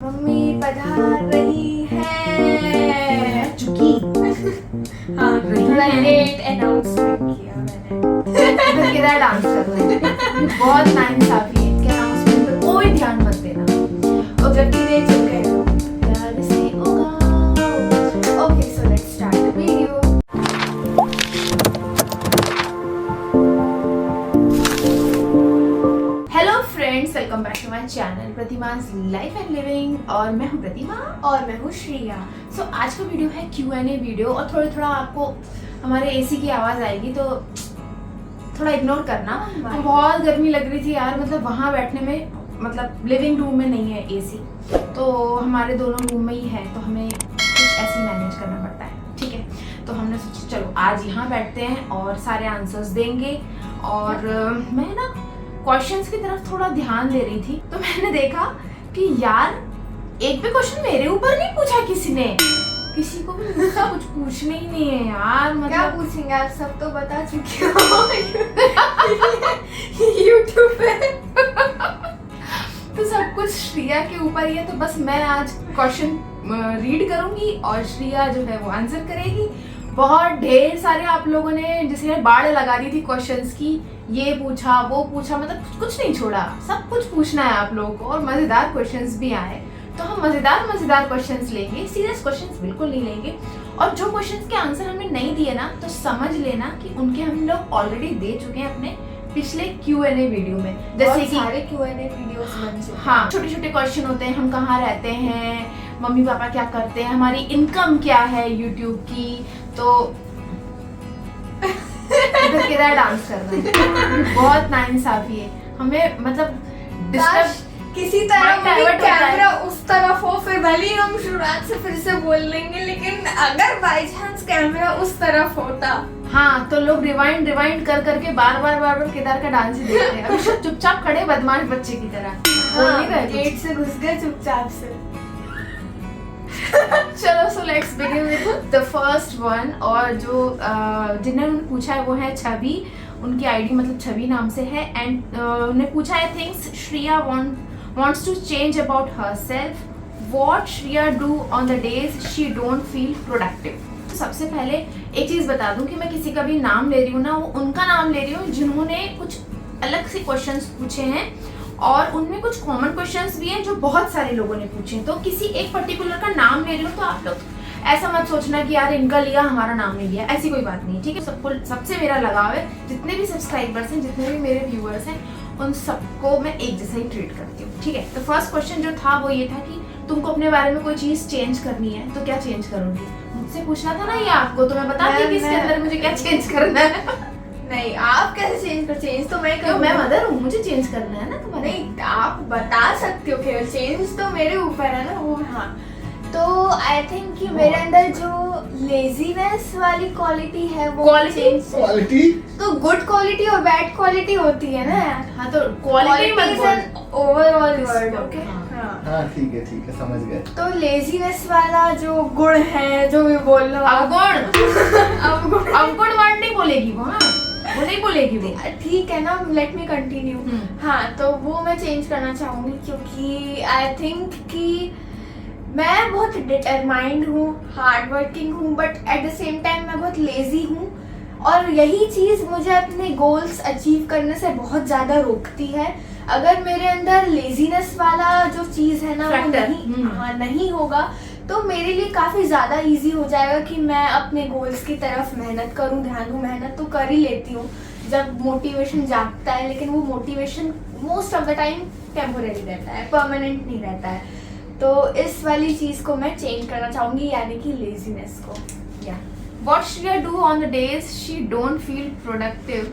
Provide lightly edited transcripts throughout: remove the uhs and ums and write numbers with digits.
Mummy पधार रही है चुकी। हाँ थोड़ा लेट अनाउंसमेंट किया मैंने। किधर डांस कर रहे हैं बहुत नाइंसाफी है। इनके अनाउंसमेंट पे कोई ध्यान मत देना। और जबकि दे चुके हैं प्यार से उगाओ। Okay so let's start the video. Friends welcome back to my channel Pratima's life and living और मैं हूं प्रतिमा और मैं हूं श्रेया। सो आज का वीडियो है Q&A वीडियो और थोड़ा आपको हमारे एसी की आवाज़ आएगी तो थोड़ा इग्नोर करना। तो बहुत गर्मी लग रही थी यार, मतलब वहाँ बैठने में, मतलब लिविंग रूम में नहीं है एसी, तो हमारे दोनों रूम में ही है, तो हमें कुछ ऐसे मैनेज करना पड़ता है। ठीक है, तो हमने सोचा चलो आज यहाँ बैठते हैं और सारे आंसर्स देंगे। और मैं ना क्वेश्चंस की तरफ थोड़ा ध्यान दे रही थी तो मैंने देखा कि यार एक भी क्वेश्चन मेरे ऊपर नहीं पूछा किसी ने, किसी को भी मुझसे कुछ पूछने ही नहीं है यार। मतलब क्या पूछेंगे आप, सब तो बता चुके हो यूट्यूब पे। तो सब कुछ श्रेया के ऊपर ही है, तो बस मैं आज क्वेश्चन रीड करूंगी और श्रेया जो है वो आंसर करेगी। बहुत ढेर सारे आप लोगों ने जैसे बाढ़ लगा दी थी क्वेश्चंस की, ये पूछा वो पूछा, मतलब कुछ नहीं छोड़ा, सब कुछ पूछना है आप लोगों को। और मजेदार क्वेश्चंस भी आए तो हम मजेदार क्वेश्चंस लेंगे, सीरियस क्वेश्चंस बिल्कुल नहीं लेंगे। और जो क्वेश्चंस के आंसर हमने नहीं दिए ना तो समझ लेना कि उनके हम लोग ऑलरेडी दे चुके हैं अपने पिछले Q&A वीडियो में। जैसे कि सारे Q&A वीडियोस बन चुके हैं। हाँ, छोटे छोटे क्वेश्चन होते हैं, हम कहाँ रहते हैं, मम्मी पापा क्या करते हैं, हमारी इनकम क्या है यूट्यूब की। तो इधर किधर डांस कर रहे हैं बहुत नाइंसाफी है हमें, मतलब डिस्टर्ब किसी तरह कैमरा उस तरफ हो, फिर भले ही हम शुरुआत से फिर से बोल लेंगे, लेकिन अगर बाय चांस कैमरा उस तरफ होता हाँ तो लोग रिवाइंड कर करके बार केदार का डांस ही देखते हैं। अभी चुपचाप खड़े बदमाश बच्चे की तरह। हाँ, गेट से घुस गए चुपचाप से। चलो so let's begin with the first one. और जो जिन्होंने पूछा है वो है छवि, उनकी आईडी मतलब छवि नाम से है। एंड उन्हें पूछा है things Shreya wants to change about herself, what Shreya do on the days she don't feel productive। सबसे पहले एक चीज बता दूं कि मैं किसी का भी नाम ले रही हूँ ना, वो उनका नाम ले रही हूँ जिन्होंने कुछ अलग से क्वेश्चंस पूछे हैं और उनमें कुछ कॉमन क्वेश्चंस भी हैं जो बहुत सारे लोगों ने पूछे हैं। तो किसी एक पर्टिकुलर का नाम ले रही हूँ तो आप लोग ऐसा मत सोचना कि यार इनका लिया हमारा नाम नहीं लिया, ऐसी कोई बात नहीं। ठीक है, सबको सबसे मेरा लगाव है, जितने भी सब्सक्राइबर्स हैं, जितने भी मेरे व्यूअर्स हैं, उन सबको मैं एक जैसा ही ट्रीट करती हूँ। ठीक है, तो फर्स्ट क्वेश्चन जो था वो ये था कि तुमको अपने बारे में कोई चीज चेंज करनी है तो क्या चेंज करोगी। मुझसे पूछना था ना ये आपको, तो मैं बताती हूँ कि इसके अंदर मुझे क्या चेंज करना है। नहीं, आप कैसे चेंज कर, चेंज तो मैं क्यों, मैं मदर हूँ, मुझे चेंज करना है ना तुम्हारे। नहीं, आप बता सकते हो, केवल चेंज तो मेरे ऊपर है ना वो। हाँ, तो आई थिंक कि मेरे अंदर जो लेजीनेस वाली क्वालिटी है वो क्वालिटी तो गुड क्वालिटी और बैड क्वालिटी होती है ना। हाँ तो क्वालिटी मतलब ओवरऑल वर्ड। ओके हाँ ठीक है समझ गए। तो लेजीनेस वाला जो गुण है, जो भी बोल लो अवगुण वर्ड नहीं बोलेगी वो। हाँ वो नहीं बोलेगी वो। ठीक है ना, लेट मी कंटिन्यू। हाँ, तो वो मैं चेंज करना चाहूंगी क्योंकि आई थिंक कि मैं बहुत डिटरमाइंड हूँ, हार्ड वर्किंग हूँ, but at the same time मैं बहुत लेजी हूँ। और यही चीज़ मुझे अपने गोल्स अचीव करने से बहुत ज़्यादा रोकती है। अगर मेरे अंदर लेजीनेस वाला जो चीज़ है ना वो नहीं होगा तो मेरे लिए काफ़ी ज़्यादा इजी हो जाएगा कि मैं अपने गोल्स की तरफ मेहनत करूँ, ध्यान दूँ। मेहनत तो कर ही लेती हूँ जब मोटिवेशन जागता है, लेकिन वो motivation most of the time temporary रहता है, परमानेंट नहीं रहता है। तो इस वाली चीज़ को मैं चेंज करना चाहूँगी, यानी कि लेजीनेस को। What Shreya do on the days she don't feel productive?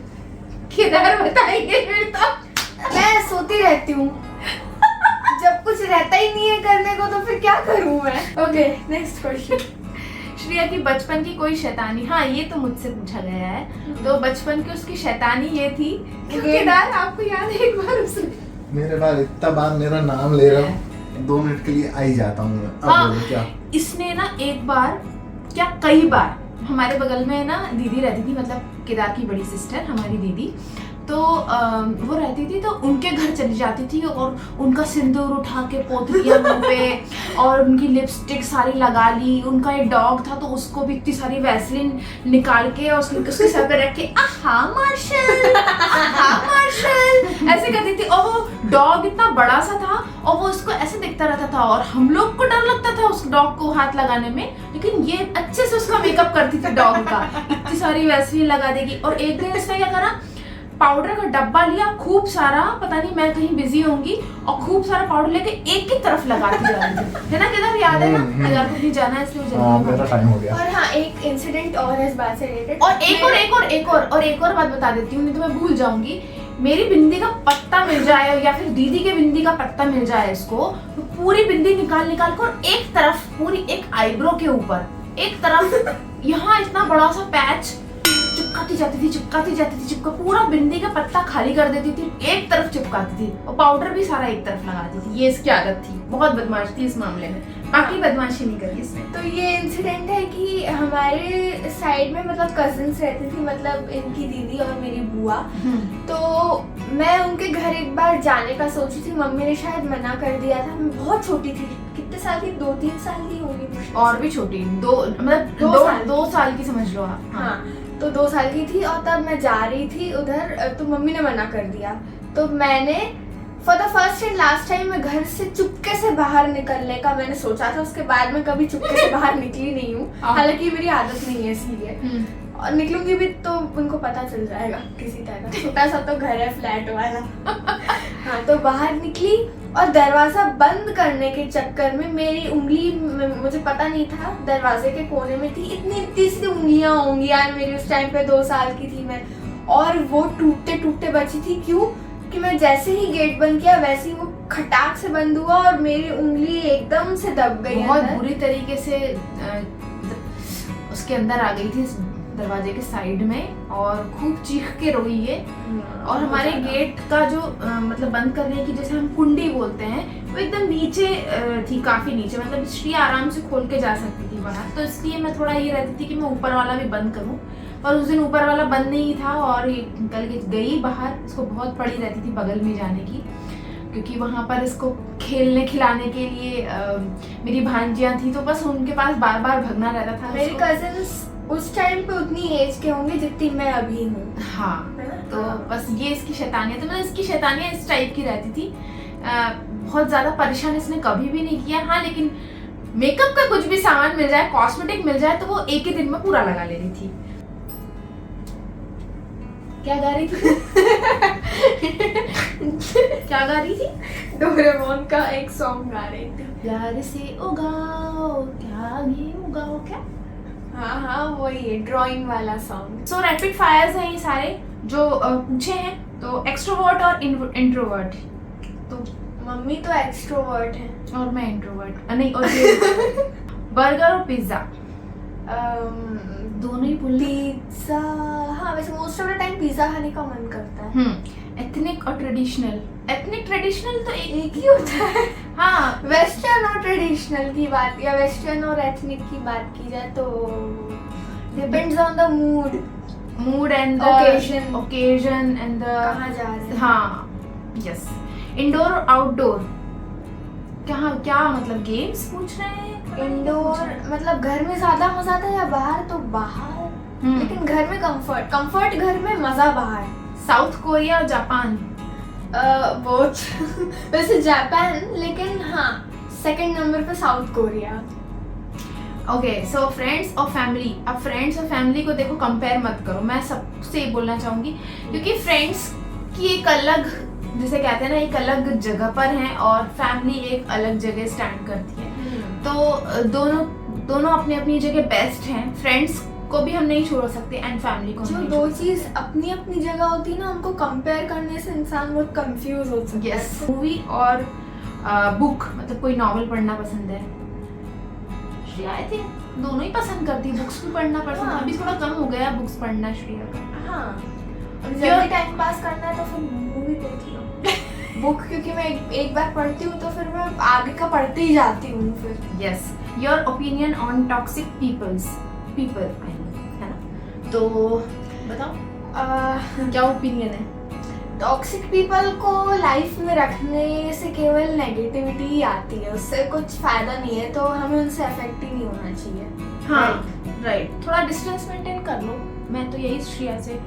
किधर बताएंगे फिर तो। मैं सोती रहती हूँ जब कुछ रहता ही नहीं है करने को तो फिर क्या करूँ मैं। Okay, next question. श्रेया की बचपन की कोई शैतानी। हाँ ये तो मुझसे पूछा गया है। तो बचपन की उसकी शैतानी ये थी कि केदार आपको याद है एक बार उसने मेरे बार इतना बार मेरा नाम ले रहा हूँ, 2 मिनट के लिए आई जाता हूँ मैं। अब बोलो क्या। इसने ना एक बार क्या कई बार, हमारे बगल में ना दीदी रहती थी, मतलब केदार की बड़ी सिस्टर हमारी दीदी, तो वो रहती थी तो उनके घर चली जाती थी और उनका सिंदूर उठा के पोत दिया मुंह पे और उनकी लिपस्टिक सारी लगा ली। उनका एक डॉग था तो उसको भी इतनी सारी वैसलीन निकाल के और उसके सर पे रख के आहा मार्शल ऐसे करती थी। और वो डॉग इतना बड़ा सा था और वो उसको ऐसे देखता रहता था और हम लोग को डर लगता था उस डॉग को हाथ लगाने में, लेकिन ये अच्छे से उसका मेकअप करती थी डॉग का, इतनी सारी वैसलीन लगा देगी। और एक दिन इसने क्या करा, पाउडर का डब्बा लिया खूब सारा, पता नहीं मैं कहीं बिजी होंगी, और खूब सारा पाउडर लेके एक ही तरफ लगाती जा रही थी, है ना केदार, याद है ना? केदार को नहीं जाना है इसलिए जल्दी मेरा टाइम हो गया। और हाँ, एक इंसिडेंट और है इस बात से रिलेटेड, और एक और बात बता देती हूँ, नहीं तो मैं भूल जाऊंगी। मेरी बिंदी का पत्ता मिल जाए या फिर दीदी के बिंदी का पत्ता मिल जाए इसको, तो पूरी बिंदी निकाल कर एक तरफ, पूरी एक आईब्रो के ऊपर एक तरफ यहाँ इतना बड़ा सा पैच चिपकाती जाती थी, पूरा बिंदी का पत्ता खाली कर देती थी, एक तरफ चिपकाती थी और पाउडर भी सारा एक तरफ लगाती थी। ये इसकी आदत थी, बहुत बदमाश थी इस मामले में, बाकी बदमाशी नहीं करी इसने। तो ये इंसिडेंट है कि हमारे साइड में मतलब कजिन्स रहती थी, मतलब इनकी दीदी और मेरी बुआ। तो मैं उनके घर एक बार जाने का सोची थी, मम्मी ने शायद मना कर दिया था। मैं बहुत छोटी थी, कितने साल की, 2-3 साल की होगी, और भी छोटी, दो साल की समझ लो आप। हाँ, तो 2 साल की थी और तब मैं जा रही थी उधर, तो मम्मी ने मना कर दिया। तो मैंने for the first and last time मैं घर से चुपके से बाहर निकलने का मैंने सोचा था। उसके बाद मैं कभी चुपके से बाहर निकली नहीं हूँ, हालांकि मेरी आदत नहीं है इसलिए, और निकलूंगी भी तो उनको पता चल जाएगा किसी तरह, छोटा सा तो घर है फ्लैट वाला। हाँ, तो बाहर निकली और दरवाजा बंद करने के चक्कर में मेरी उंगली, मुझे पता नहीं था, दरवाजे के कोने में थी। इतनी सी उंगलियां होंगी यार मेरी, उस टाइम पे 2 साल की थी मैं, और वो टूटते बची थी। क्यों कि मैं जैसे ही गेट बंद किया वैसे ही वो खटाक से बंद हुआ और मेरी उंगली एकदम से दब गई, बहुत बुरी तरीके से उसके अंदर आ गई थी दरवाजे के साइड में, और खूब चीख के रोई है। और हमारे गेट का जो मतलब बंद करने की, जैसे हम कुंडी बोलते हैं, वो एकदम नीचे थी, काफी नीचे, मतलब श्रिया आराम से खोल के जा सकती थी बाहर। तो इसलिए मैं थोड़ा ये रहती थी कि मैं ऊपर वाला भी बंद करूं, और उस दिन ऊपर वाला बंद नहीं था और निकल के गई बाहर। इसको बहुत पड़ी रहती थी बगल में जाने की, क्योंकि वहाँ पर इसको खेलने खिलाने के लिए मेरी भांजियाँ थी, तो बस उनके पास बार बार भगना रहता था। मेरे कजिन्स उस टाइम पे उतनी एज के होंगे जितनी मैं अभी हूँ। हाँ, तो बस ये इसकी शैतानियत, तो मतलब इसकी शैतानियाँ इस टाइप की रहती थी। बहुत ज्यादा परेशान इसने कभी भी नहीं किया। हाँ, लेकिन मेकअप का कुछ भी सामान मिल जाए, कॉस्मेटिक मिल जाए, तो वो एक ही दिन में पूरा लगा लेती थी। क्या गा रही थी? क्या गा रही थी? डोरेमोन का एक सॉन्ग गा रही थी, प्यार से उगाओ क्या ये उगाओ क्या। हाँ, वही है, ड्राइंग वाला सॉन्ग। सो रैपिड फायर्स हैं ये सारे जो पूछे हैं। तो एक्सट्रोवर्ट और इंट्रोवर्ट। तो मम्मी तो एक्सट्रोवर्ट है और मैं इंट्रोवर्ट नहीं। और बर्गर और पिज्जा, दोनों ही बोल। पिज्जा, हाँ, वैसे most of the time pizza खाने का मन करता है। एथनिक और ट्रेडिशनल। एथनिक ट्रेडिशनल तो एक ही होता है। हाँ, वेस्टर्न और ट्रेडिशनल की बात, या वेस्टर्न और एथनिक की बात की जाए तो depends on the mood and occasion and कहाँ जा रहे हैं। हाँ, यस। इंडोर और आउटडोर, क्या मतलब गेम्स पूछ रहे हैं? इंडोर मतलब घर में ज्यादा मजा आता है, या बाहर तो बाहर, लेकिन घर में कंफर्ट घर में, मजा बाहर। साउथ कोरिया और जापान? बोथ। वैसे जापान, लेकिन हाँ, सेकंड नंबर पे south Korea. Okay, so friends और फैमिली। अब फ्रेंड्स और फैमिली को देखो, कंपेयर मत करो, मैं सबसे ये बोलना चाहूंगी, क्योंकि फ्रेंड्स की एक अलग, जिसे कहते हैं ना, एक अलग जगह पर है और फैमिली एक अलग जगह स्टैंड करती है। तो दोनों अपनी अपनी जगह बेस्ट हैं। फ्रेंड्स को भी हम नहीं छोड़ सकते एंड फैमिली को। जो दो चीज अपनी अपनी जगह होती है ना, उनको कंपेयर करने से इंसान बहुत कंफ्यूज हो सकता है। यस। मूवी और बुक, मतलब कोई नॉवल पढ़ना पसंद है? श्रेया आई थिंक दोनों ही पसंद करती है, बुक्स भी पढ़ना पसंद है। अभी थोड़ा कम हो गया बुक्स पढ़ना श्रेया का। हाँ, जल्दी टाइम पास करना है तो फिर मूवी देख लो। बुक क्योंकि मैं एक बार पढ़ती हूँ तो फिर मैं आगे का पढ़ती ही जाती हूँ फिर। Yes. Your opinion on toxic people, है ना? तो बताओ क्या ओपिनियन है? टॉक्सिक पीपल को लाइफ में रखने से केवल नेगेटिविटी ही आती है, उससे कुछ फायदा नहीं है, तो हमें उनसे अफेक्ट ही नहीं होना चाहिए। हाँ राइट, थोड़ा डिस्टेंस मेंटेन कर लो। मैं तो यही श्रेया से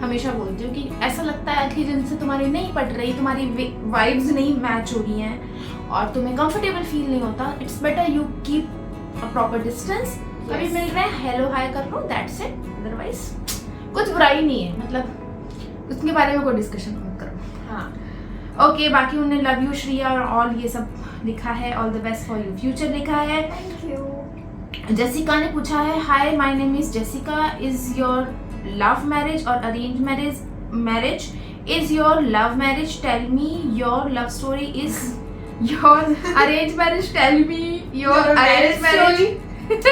हमेशा बोलती हूँ कि ऐसा लगता है कि जिनसे तुम्हारी नहीं पट रही, तुम्हारी वाइब्स नहीं मैच हो रही हैं और तुम्हें कंफर्टेबल फील नहीं होता, it's better you keep a proper distance. अभी मिल रहे हैं, हेलो हाय कर लो, दैट्स इट। अदरवाइज कुछ बुराई नहीं है, मतलब उसके बारे में कोई डिस्कशन मत करो। हाँ ओके, बाकी उन्होंने लव यू श्रेया और ऑल ये सब लिखा है, all the best for your future लिखा है। Thank you. जेसिका ने पूछा है, hi my name is Jessica, is your love marriage और arrange marriage? Is your love marriage? Tell me your love story. Is your arrange marriage? Tell me your arrange marriage.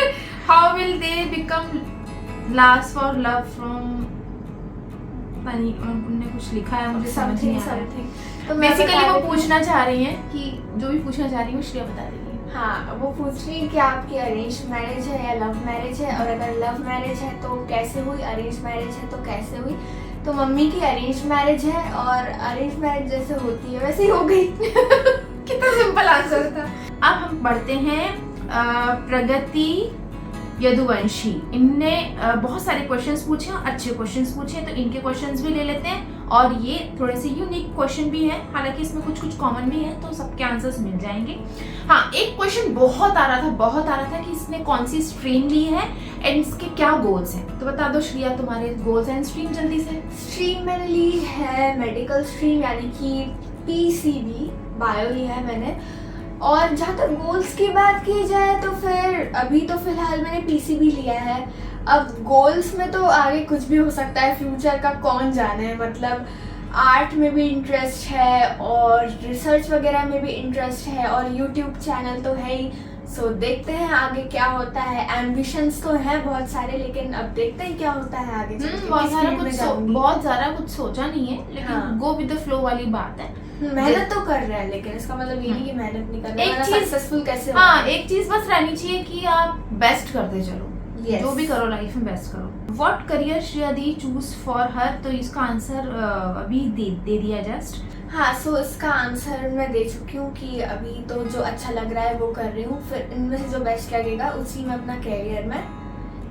How will they become last for love from? उन्होंने कुछ लिखा है, मुझे समझ नहीं आ रहा है। तो मैं बेसिकली बता वो देती हूँ। पूछना चाह रही हैं कि जो भी पूछना चाह रही हूँ श्रेया बता देगी। हाँ, वो पूछ रही है कि आपकी अरेंज मैरिज है या लव मैरिज है, और अगर लव मैरिज है तो कैसे हुई, अरेंज मैरिज है तो कैसे हुई। तो मम्मी की अरेंज मैरिज है और अरेंज मैरिज जैसे होती है वैसे ही हो गई। कितना सिंपल आंसर था। अब हम बढ़ते हैं प्रगति यदुवंशी। इनने बहुत सारे क्वेश्चंस पूछे, अच्छे क्वेश्चंस पूछे, तो इनके क्वेश्चंस भी ले लेते हैं। और ये थोड़े से यूनिक क्वेश्चन भी हैं, हालांकि इसमें कुछ कुछ कॉमन भी है, तो सबके आंसर्स मिल जाएंगे। हाँ, एक क्वेश्चन बहुत आ रहा था कि इसने कौन सी स्ट्रीम ली है एंड इसके क्या गोल्स हैं। तो बता दो श्रेया, तुम्हारे गोल्स एंड स्ट्रीम जल्दी से। स्ट्रीम मैंने ली है मेडिकल स्ट्रीम, यानी कि पीसीबी बायो लिया है मैंने। और जहाँ तक गोल्स की बात की जाए तो फिर अभी तो फिलहाल मैंने पीसीबी लिया है। अब गोल्स में तो आगे कुछ भी हो सकता है, फ्यूचर का कौन जाने। मतलब आर्ट में भी इंटरेस्ट है और रिसर्च वगैरह में भी इंटरेस्ट है और यूट्यूब चैनल तो है ही। सो देखते हैं आगे क्या होता है। एम्बिशंस तो हैं बहुत सारे, लेकिन अब देखते हैं क्या होता है आगे चल के, बहुत किस सारा फील्ड में कुछ जाऊंगी। बहुत सारा कुछ सोचा नहीं है, लेकिन हाँ। गो विद द फ्लो वाली बात है। मेहनत तो कर रहे हैं, लेकिन इसका मतलब ये नहीं कि मेहनत नहीं कर रहे एक हैं, चीज- सक्सेसफुल कैसे हाँ, होंगे। एक चीज बस रहनी चाहिए कि आप बेस्ट करते चलो। Yes. जो भी करो लाइफ में बेस्ट करो। What career Shreya the choose for her? तो इसका आंसर अभी दे दिया जस्ट। हाँ, सो इसका आंसर मैं दे चुकी हूँ कि अभी तो जो अच्छा लग रहा है वो कर रही हूँ, फिर इनमें से जो बेस्ट लगेगा उसी में अपना करियर में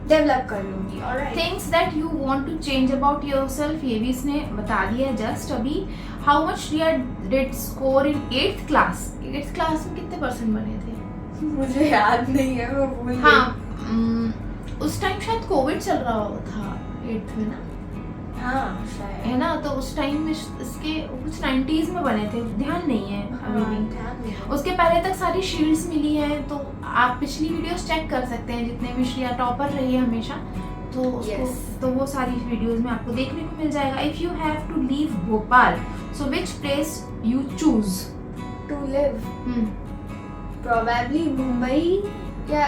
डेवलप कर लूंगी। Alright. Things that you want to change about yourself, ये भी इसने बता दिया जस्ट अभी। How much Shreya did score in 8th class? 8th class में कितने परसेंट बने थे? मुझे याद नहीं है, मैं भूल गई। हाँ, उस टाइम शायद कोविड चल रहा था 8th में ना, हाँ शायद है ना? तो उस टाइम में इसके कुछ 90s में बने थे, ध्यान नहीं है अभी हाँ, भी। ध्यान नहीं है। उसके पहले तक सारी शील्ड्स मिली हैं, तो आप पिछली वीडियोस चेक कर सकते हैं, जितने भी श्रेया टॉपर रही है हमेशा, तो उसको Yes. तो वो सारी वीडियोस में आपको देखने को मिल जाएगा। If you have to leave Bhopal, so which place you choose? To live probably Mumbai या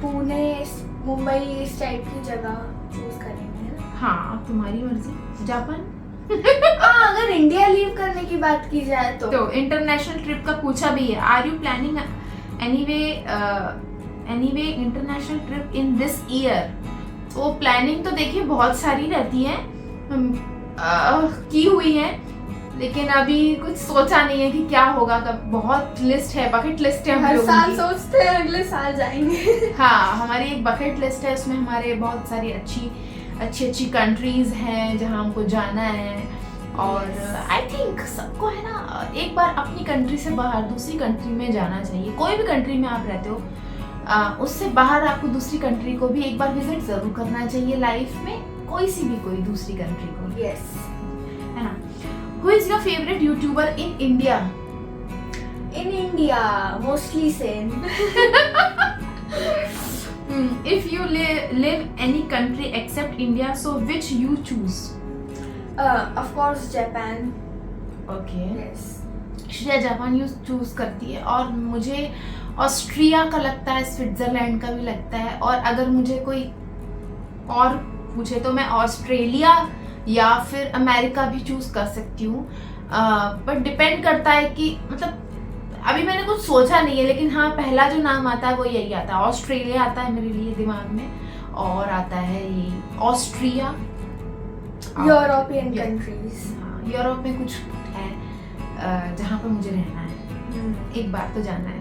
पुणे, मुंबई इस टाइप की जगह चूज करेंगे, है ना? हाँ, तुम्हारी मर्जी। जापान? हाँ, अगर इंडिया लीव करने की बात की जाए तो इंटरनेशनल ट्रिप का पूछा भी है। Are you planning anyway international trip in this year? तो प्लानिंग तो देखिए बहुत सारी रहती है, की हुई है, लेकिन अभी कुछ सोचा नहीं है कि क्या होगा कब। बहुत लिस्ट है, बकेट लिस्ट है हम हर लोगों साल की। सोचते हैं अगले साल जाएंगे। हाँ, हमारी एक बकेट लिस्ट है, उसमें हमारे बहुत सारी अच्छी कंट्रीज हैं जहाँ हमको जाना है। और आई थिंक सबको है ना, एक बार अपनी कंट्री से बाहर दूसरी कंट्री में जाना चाहिए। कोई भी कंट्री में आप रहते हो, उससे बाहर आपको दूसरी कंट्री को भी एक बार विजिट जरूर करना चाहिए लाइफ में, कोई दूसरी कंट्री को, यस। है ना? Who is your favourite YouTuber in India? In India mostly same. If you live any country except India, so which you choose? Of course Japan. Okay. Yes. Shreya Japan choose करती है, और मुझे Austria का लगता है, Switzerland का भी लगता है, और अगर मुझे कोई और पूछे तो मैं ऑस्ट्रेलिया या फिर अमेरिका भी चूज कर सकती हूँ। बट डिपेंड करता है कि मतलब अभी मैंने कुछ सोचा नहीं है, लेकिन हाँ, पहला जो नाम आता है वो यही आता है, ऑस्ट्रेलिया आता है मेरे लिए दिमाग में, और आता है ये ऑस्ट्रिया, यूरोपियन Yeah. कंट्रीज। हाँ, यूरोप में कुछ है जहाँ पर मुझे रहना है, एक बार तो जाना है।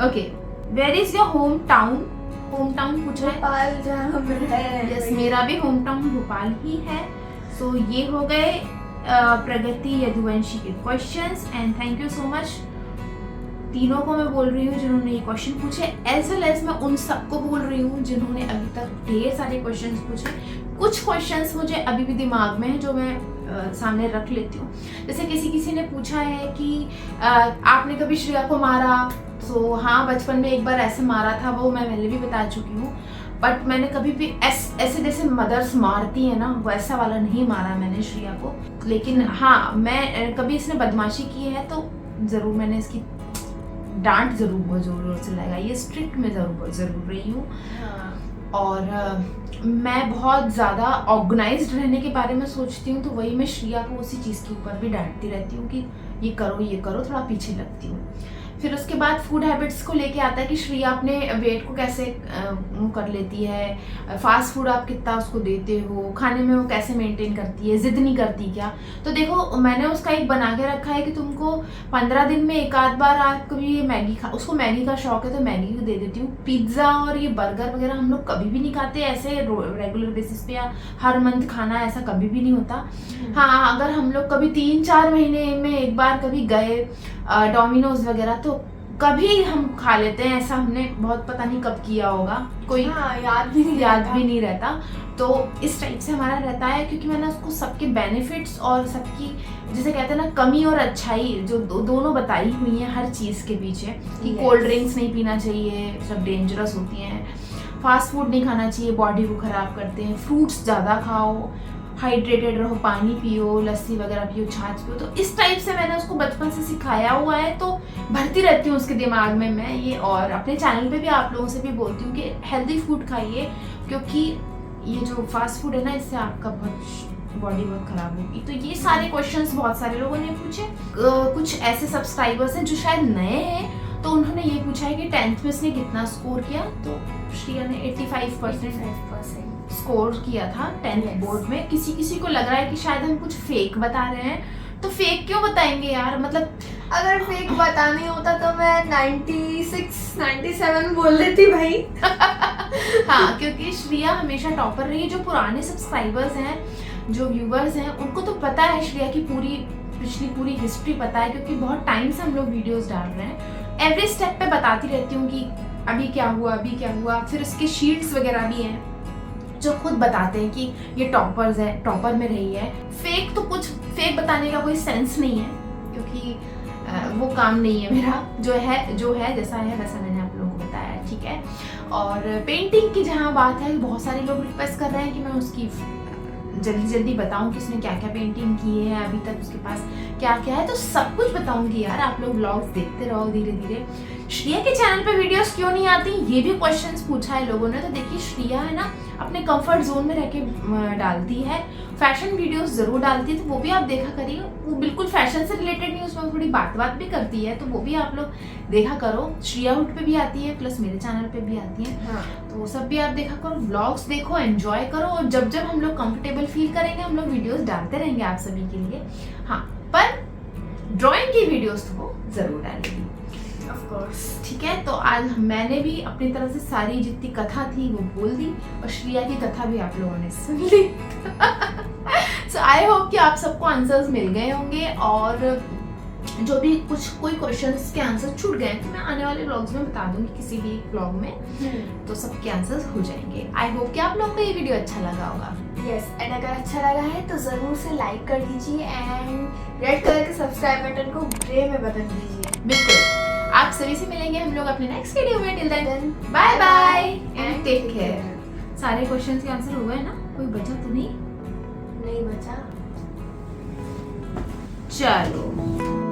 Okay, where is your home town? Home town पूछा है। भोपाल जहाँ हम रहे। यस, मेरा भी होम टाउन भोपाल ही है। सो ये हो गए प्रगति यदुवंशी के questions and thank you so much तीनों को मैं बोल रही हूँ जिन्होंने ये क्वेश्चन पूछे, एज वेल एज मैं उन सबको बोल रही हूँ जिन्होंने अभी तक ढेर सारे क्वेश्चंस पूछे। कुछ क्वेश्चंस मुझे अभी भी दिमाग में है जो मैं सामने रख लेती हूँ। जैसे किसी ने पूछा है कि आपने कभी श्रेया को मारा? सो हाँ, बचपन में एक बार ऐसे मारा था, वो मैं पहले भी बता चुकी हूँ। बट मैंने कभी भी ऐसे जैसे मदर्स मारती है ना, वैसा वाला नहीं मारा मैंने श्रेया को। लेकिन हाँ, मैं कभी इसने बदमाशी की है तो ज़रूर मैंने इसकी डांट ज़रूर बहुत ज़ोर से लगाई है, स्ट्रिक्ट में ज़रूर रही हूँ। और मैं बहुत ज़्यादा ऑर्गेनाइज्ड रहने के बारे में सोचती हूँ, तो वही मैं श्रेया को उसी चीज़ के ऊपर भी डांटती रहती हूँ कि ये करो, थोड़ा पीछे लगती हूँ। फिर उसके बाद फूड हैबिट्स को लेके आता है कि श्रेया अपने वेट को कैसे कर लेती है, फास्ट फूड आप कितना उसको देते हो, खाने में वो कैसे मेंटेन करती है, जिद नहीं करती क्या? तो देखो, मैंने उसका एक बना के रखा है कि तुमको 15 दिन में एक आध बार आप कभी मैगी उसको मैगी का शौक है तो मैगी को दे देती हूँ। पिज्ज़ा और ये बर्गर वगैरह हम लोग कभी भी नहीं खाते ऐसे रेगुलर बेसिस पे या हर मंथ खाना, ऐसा कभी भी नहीं होता। हाँ, अगर हम लोग कभी 3-4 महीने में एक बार कभी गए डोमिनोज वगैरह तो कभी हम खा लेते हैं, ऐसा हमने बहुत पता नहीं कब किया होगा, कोई याद भी नहीं रहता। तो इस टाइप से हमारा रहता है, क्योंकि मैंने उसको सबके बेनिफिट्स और सबकी जिसे कहते हैं ना कमी और अच्छाई जो दोनों बताई हुई हैं हर चीज़ के पीछे कि कोल्ड ड्रिंक्स नहीं पीना चाहिए, सब डेंजरस होती हैं, फास्ट फूड नहीं खाना चाहिए, बॉडी को ख़राब करते हैं, फ्रूट्स ज़्यादा खाओ, हाइड्रेटेड रहो, पानी पियो, लस्सी वगैरह पियो, छाछ पियो। तो इस टाइप से मैंने उसको बचपन से सिखाया हुआ है, तो भरती रहती हूँ उसके दिमाग में मैं ये। और अपने चैनल पे भी आप लोगों से भी बोलती हूँ कि हेल्दी फूड खाइए, क्योंकि ये जो फास्ट फूड है ना, इससे आपका बॉडी बहुत ख़राब होगी। तो ये सारे क्वेश्चंस बहुत सारे लोगों ने पूछे। कुछ ऐसे सब्सक्राइबर्स हैं जो शायद नए हैं, तो उन्होंने ये पूछा है कि 10th में इसने कितना स्कोर किया। तो श्रेया ने 85% स्कोर किया था 10th बोर्ड में। किसी को लग रहा है कि शायद हम कुछ फेक बता रहे हैं, तो फेक क्यों बताएंगे यार? मतलब अगर फेक बतानी होता तो मैं 96-97 बोल देती भाई। हाँ, क्योंकि श्रेया हमेशा टॉपर रही। जो पुराने सब्सक्राइबर्स हैं, जो व्यूवर्स हैं, उनको तो पता है श्रेया की पिछली पूरी हिस्ट्री पता है, क्योंकि बहुत टाइम से हम लोग वीडियोस डाल रहे हैं। एवरी स्टेप पे बताती रहती हूँ कि अभी क्या हुआ। फिर उसके शीट्स वगैरह भी हैं जो खुद बताते हैं कि ये टॉपर में रही है। फेक बताने का कोई सेंस नहीं है, क्योंकि वो काम नहीं है मेरा। जो है जैसा है वैसा मैंने आप लोगों को बताया, ठीक है। और पेंटिंग की जहाँ बात है, बहुत सारे लोग रिक्वेस्ट कर रहे हैं कि मैं उसकी जल्दी बताऊं कि उसने क्या क्या पेंटिंग की है, अभी तक उसके पास क्या क्या है। तो सब कुछ बताऊंगी यार, आप लोग व्लॉग्स देखते रहो धीरे धीरे। श्रेया के चैनल पे वीडियोस क्यों नहीं आती, ये भी क्वेश्चंस पूछा है लोगों ने। तो देखिए, श्रेया है ना अपने कंफर्ट जोन में रह के डालती है, फैशन वीडियोस जरूर डालती है, तो वो भी आप देखा करिए। वो बिल्कुल फैशन से रिलेटेड नहीं, उसमें थोड़ी बात भी करती है, तो वो भी आप लोग देखा करो। श्रेया हुड पे भी आती है, प्लस मेरे चैनल पे भी आती है। हाँ। तो वो सब भी आप देखा करो, व्लॉग्स देखो, एंजॉय करो, और जब हम लोग कंफर्टेबल फील करेंगे हम लोग वीडियोस डालते रहेंगे आप सभी के लिए। हाँ, पर ड्राइंग की वीडियोस तो वो जरूर डालेंगे, ऑफ कोर्स, ठीक है। तो आज मैंने भी अपनी तरफ से सारी जितनी कथा थी वो बोल दी, और श्रेया की कथा भी आप लोगों ने सुन ली। सो आई होप कि आप सबको आंसर्स मिल गए होंगे, और जो भी कोई क्वेश्चंस के आंसर छूट गए तो मैं आने वाले व्लॉग्स में बता दूंगी, किसी भी व्लॉग में, तो सबके आंसर्स हो जाएंगे। आई होप कि आप लोगों को ये वीडियो अच्छा लगा होगा। यस, एंड अगर अच्छा लगा है तो जरूर से लाइक कर दीजिए, एंड रेड कलर के सब्सक्राइब बटन को ग्रे में बदल दीजिए। बिल्कुल, आप सभी से मिलेंगे हम लोग अपने नेक्स्ट वीडियो में। Till then bye bye and take care. सारे क्वेश्चंस के आंसर हो गए ना? कोई बचा तो नहीं बचा। चलो।